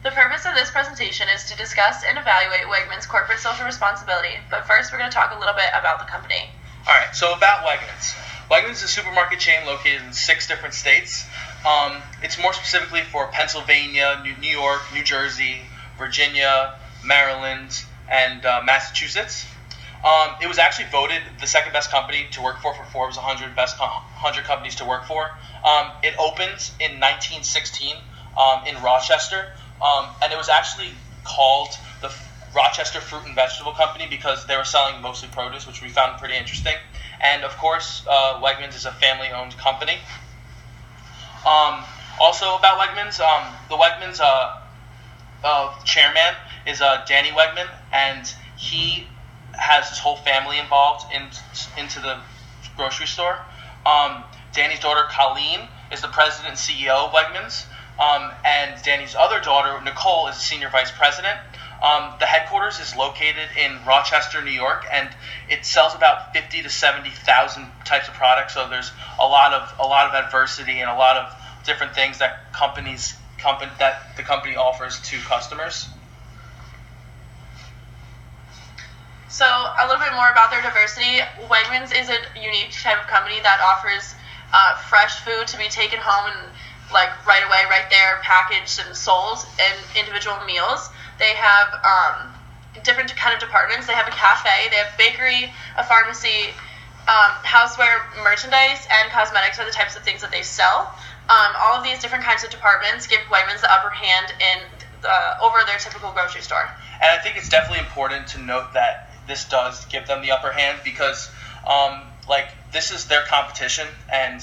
The purpose of this presentation is to discuss and evaluate Wegmans' corporate social responsibility, but first we're going to talk a little bit about the company. All right, so about Wegmans. Wegmans is a supermarket chain located in 6 different states. It's more specifically for Pennsylvania, New York, New Jersey, Virginia, Maryland, and Massachusetts. It was actually voted the second best company to work for Forbes 100 best 100 companies to work for. It opened in 1916 in Rochester, and it was actually called the Rochester Fruit and Vegetable Company because they were selling mostly produce, which we found pretty interesting. And of course, Wegmans is a family-owned company. Also about Wegmans, the Wegmans chairman is Danny Wegman, and he has his whole family involved into the grocery store. Danny's daughter Colleen is the president and CEO of Wegmans, and Danny's other daughter Nicole is the senior vice president. The headquarters is located in Rochester, New York, and it sells about 50 to 70,000 types of products. So there's a lot of adversity and a lot of different things that the company offers to customers. So a little bit more about their diversity. Wegmans is a unique type of company that offers fresh food to be taken home and right away, right there, packaged and sold in individual meals. They have different kind of departments. They have a cafe, they have bakery, a pharmacy, houseware, merchandise, and cosmetics are the types of things that they sell. All of these different kinds of departments give Wegmans the upper hand over their typical grocery store. And I think it's definitely important to note that this does give them the upper hand because, this is their competition, and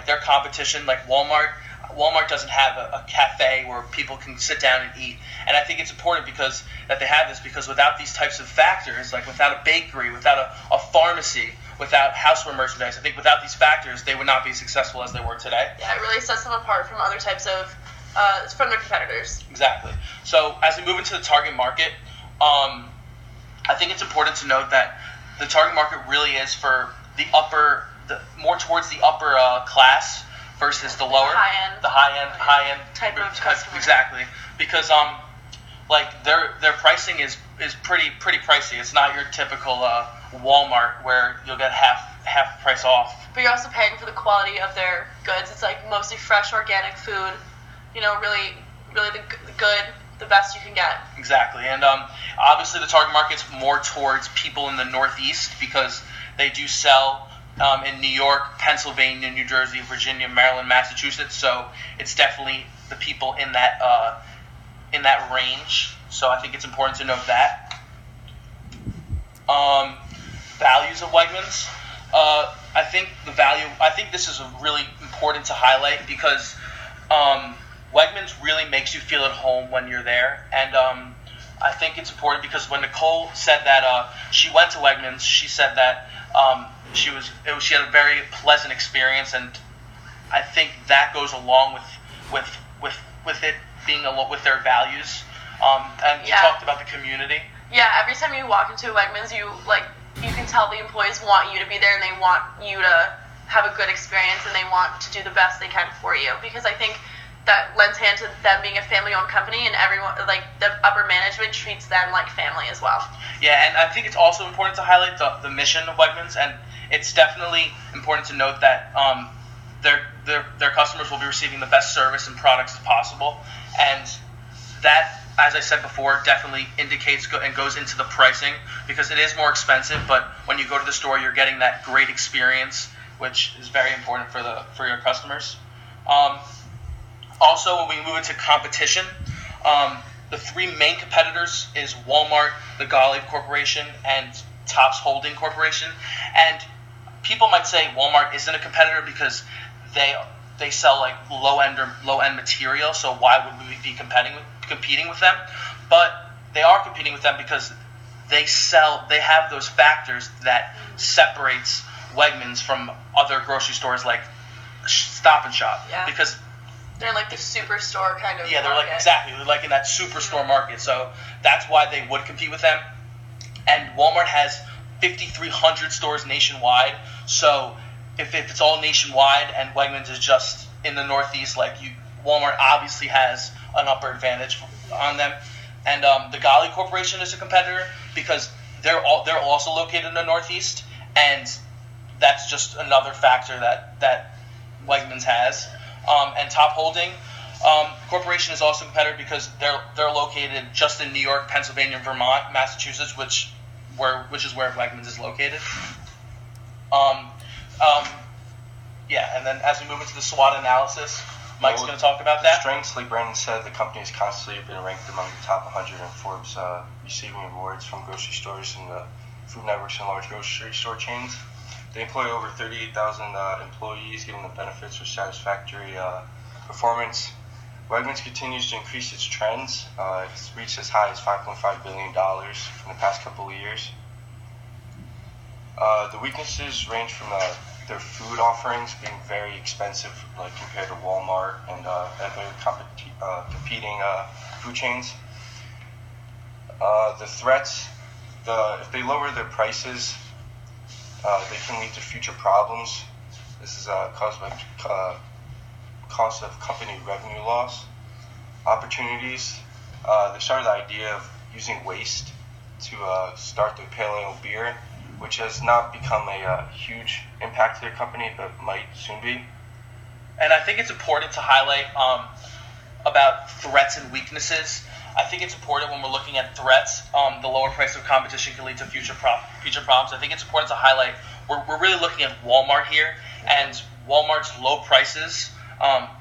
their competition, like Walmart doesn't have a cafe where people can sit down and eat. And I think it's important that they have this because without these types of factors, like without a bakery, without a pharmacy, without houseware merchandise, I think without these factors, they would not be successful as they were today. Yeah, it really sets them apart from other types of, from their competitors. Exactly. So as we move into the target market, I think it's important to note that the target market really is for more towards the upper class versus the lower, the high end type of customer. Exactly, because their pricing is pretty pricey. It's not your typical Walmart where you'll get half price off. But you're also paying for the quality of their goods. It's mostly fresh, organic food. Really the good, the best you can get. Exactly, and obviously the target market's more towards people in the Northeast because they do sell in New York, Pennsylvania, New Jersey, Virginia, Maryland, Massachusetts. So it's definitely the people in that range. So I think it's important to note that. Values of Wegmans. I think this is really important to highlight because Wegmans really makes you feel at home when you're there, and I think it's important because when Nicole said that she went to Wegmans, she said that she had a very pleasant experience, and I think that goes along with it being with their values. And you talked about the community. Yeah, every time you walk into Wegmans, you can tell the employees want you to be there and they want you to have a good experience and they want to do the best they can for you, because I think that lends hand to them being a family-owned company, and everyone, the upper management, treats them like family as well. Yeah, and I think it's also important to highlight the mission of Wegmans, and it's definitely important to note that their customers will be receiving the best service and products as possible, and that, as I said before, definitely indicates and goes into the pricing because it is more expensive, but when you go to the store, you're getting that great experience, which is very important for your customers. Also, when we move into competition, the 3 main competitors is Walmart, the Gollieb Corporation, and Topps Holding Corporation. And people might say Walmart isn't a competitor because they sell low end material. So why would we be competing with them? But they are competing with them because they have those factors that separates Wegmans from other grocery stores like Stop and Shop. Yeah. Because they're the superstore kind of. Yeah, they're market. Exactly. They're in that superstore market. So that's why they would compete with them. And Walmart has 5,300 stores nationwide. So if it's all nationwide and Wegmans is just in the Northeast, Walmart obviously has an upper advantage on them. And the Gali Corporation is a competitor because they're also located in the Northeast, and that's just another factor that Wegmans has. And Top Holding Corporation is also a competitor because they're located just in New York, Pennsylvania, Vermont, Massachusetts, which is where Wegmans is located. And then as we move into the SWOT analysis, Mike's going to talk about that. Strengths, like Brandon said, the company has constantly been ranked among the top 100 in Forbes, receiving awards from grocery stores and the food networks and large grocery store chains. They employ over 38,000 employees, giving them benefits for satisfactory performance. Wegmans continues to increase its trends. It's reached as high as $5.5 billion in the past couple of years. The weaknesses range from their food offerings being very expensive, like compared to Walmart and other competing food chains. The threats, if they lower their prices, they can lead to future problems. This is caused by cost of company revenue loss. Opportunities, they started the idea of using waste to start the pale ale beer, which has not become a huge impact to their company, but might soon be. And I think it's important to highlight about threats and weaknesses. I think it's important when we're looking at threats, the lower price of competition can lead to future problems. I think it's important to highlight we're really looking at Walmart here, and Walmart's low prices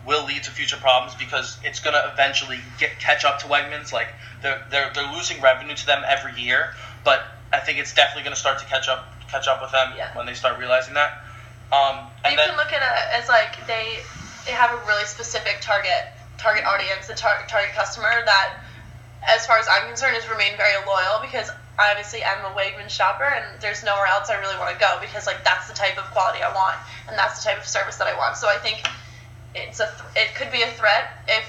will lead to future problems because it's going to eventually catch up to Wegmans. Like they're losing revenue to them every year, but I think it's definitely going to start to catch up with them when they start realizing that. You can look at it as like they have a really specific target audience, the target customer that, as far as I'm concerned, has remained very loyal because obviously I'm a Wegmans shopper and there's nowhere else I really want to go because like that's the type of quality I want and that's the type of service that I want. So I think it could be a threat if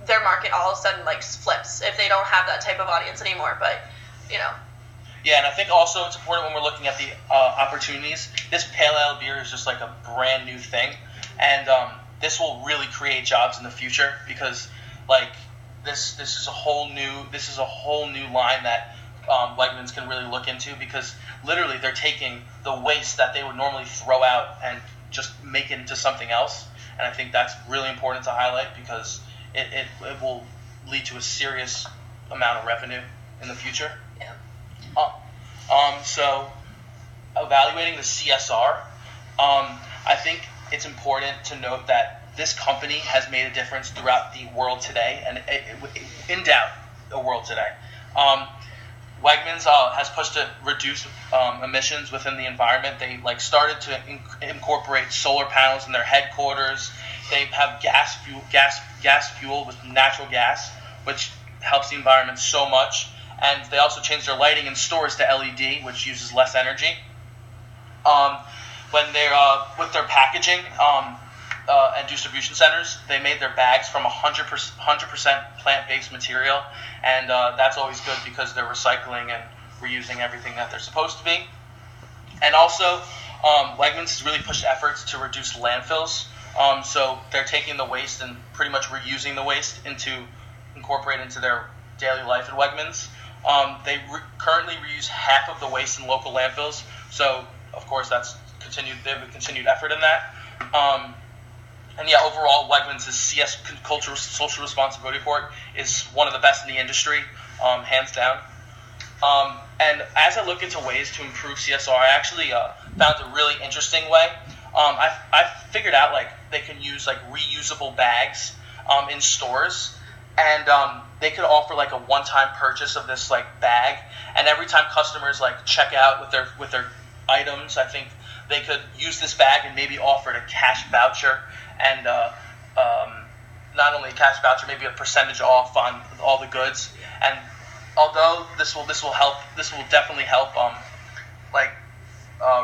their market all of a sudden like flips if they don't have that type of audience anymore. But Yeah, and I think also it's important when we're looking at the opportunities. This pale ale beer is just like a brand new thing, and this will really create jobs in the future because like this is a whole new line that Wegmans can really look into because literally they're taking the waste that they would normally throw out and just make it into something else, and I think that's really important to highlight because it will lead to a serious amount of revenue in the future. Yeah. So evaluating the CSR, I think it's important to note that this company has made a difference throughout the world today, and in doubt the world today. Wegmans has pushed to reduce emissions within the environment. They started to incorporate solar panels in their headquarters. They have gas fuel with natural gas, which helps the environment so much. And they also changed their lighting in stores to LED, which uses less energy. When they're with their packaging and distribution centers, they made their bags from 100% plant-based material, and that's always good because they're recycling and reusing everything that they're supposed to be. And also, Wegmans has really pushed efforts to reduce landfills. So they're taking the waste and pretty much reusing the waste incorporate into their daily life at Wegmans. They currently reuse half of the waste in local landfills, so of course they have a continued effort in that. And yeah, overall, Wegmans' cultural social responsibility report is one of the best in the industry, hands down. And as I look into ways to improve CSR, I actually found a really interesting way. I figured out they can use reusable bags in stores, and they could offer a one-time purchase of this bag, and every time customers check out with their items, I think they could use this bag and maybe offer a cash voucher, and not only a cash voucher, maybe a percentage off on all the goods. And although this will definitely help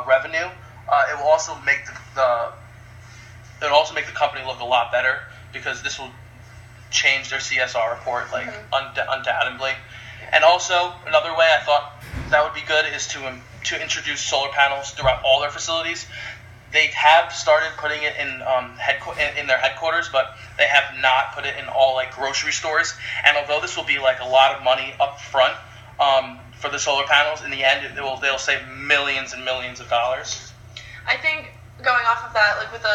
revenue, it will also make the company look a lot better because this will change their CSR report undoubtedly. And also another way I thought that would be good is to introduce solar panels throughout all their facilities. They have started putting it in in their headquarters, but they have not put it in all like grocery stores. And although this will be like a lot of money up front for the solar panels, in the end they'll save millions and millions of dollars. I think going off of that, like with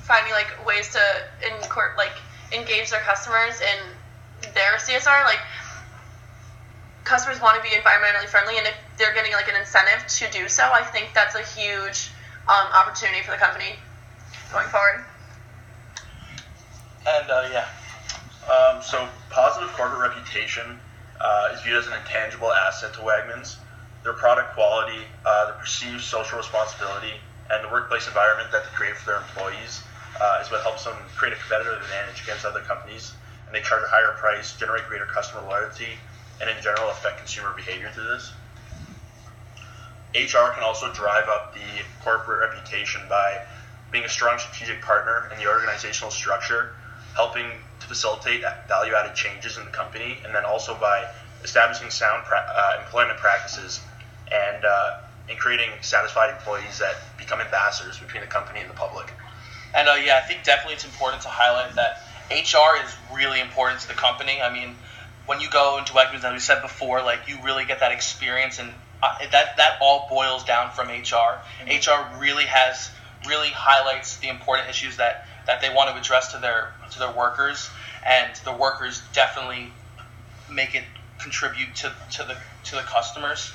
finding like ways to engage their customers in their CSR, like customers want to be environmentally friendly, and if they're getting like an incentive to do so, I think that's a huge opportunity for the company going forward. And so positive corporate reputation is viewed as an intangible asset to Wegmans. Their product quality, the perceived social responsibility, and the workplace environment that they create for their employees is what helps them create a competitive advantage against other companies. And they charge a higher price, generate greater customer loyalty, and in general affect consumer behavior through this. HR can also drive up the corporate reputation by being a strong strategic partner in the organizational structure, helping to facilitate value-added changes in the company, and then also by establishing sound employment practices and creating satisfied employees that become ambassadors between the company and the public. And I think definitely it's important to highlight that HR is really important to the company. I mean, when you go into Wegmans, as we said before, like you really get that experience, and that all boils down from HR. HR really highlights the important issues that they want to address to their workers, and the workers definitely make it contribute to the customers.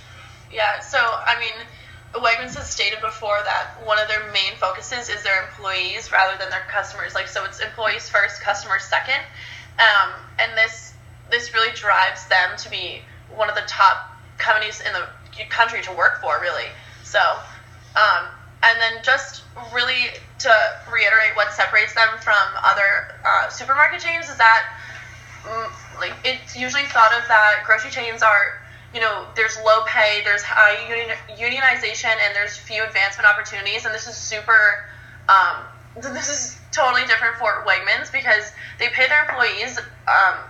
Yeah, so I mean, Wegmans has stated before that one of their main focuses is their employees rather than their customers. Like, so it's employees first, customers second, and this really drives them to be one of the top companies in the country to work for, really. So, and then just really to reiterate what separates them from other supermarket chains is that like it's usually thought of that grocery chains are, there's low pay, there's high unionization, and there's few advancement opportunities, and this is totally different for Wegmans because they pay their employees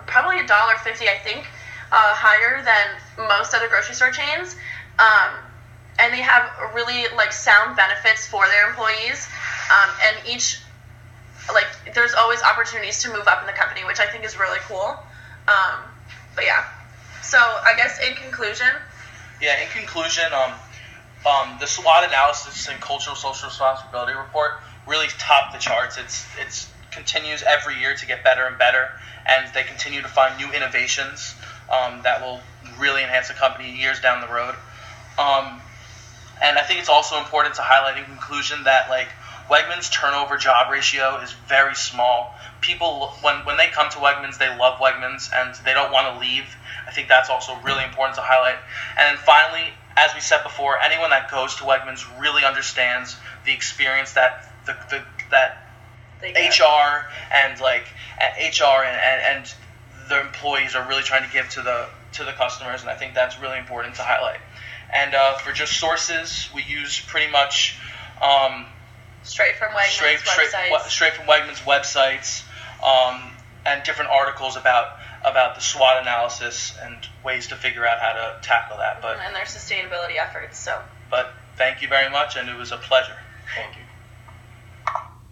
probably $1.50, I think, higher than most other grocery store chains, and they have really like sound benefits for their employees, and there's always opportunities to move up in the company, which I think is really cool. But yeah, so I guess in conclusion. Yeah, in conclusion, the SWOT analysis and cultural social responsibility report really topped the charts. It's continues every year to get better and better, and they continue to find new innovations that will really enhance the company years down the road. And I think it's also important to highlight in conclusion that like Wegmans' turnover job ratio is very small. People, when they come to Wegmans, they love Wegmans and they don't want to leave. I think that's also really important to highlight. And then finally, as we said before, anyone that goes to Wegmans really understands the experience that HR and their employees are really trying to give to the customers, and I think that's really important to highlight. And for just sources, we use pretty much straight from Wegmans websites, and different articles about the SWOT analysis and ways to figure out how to tackle that. And their sustainability efforts. So. But thank you very much, and it was a pleasure. Thank you.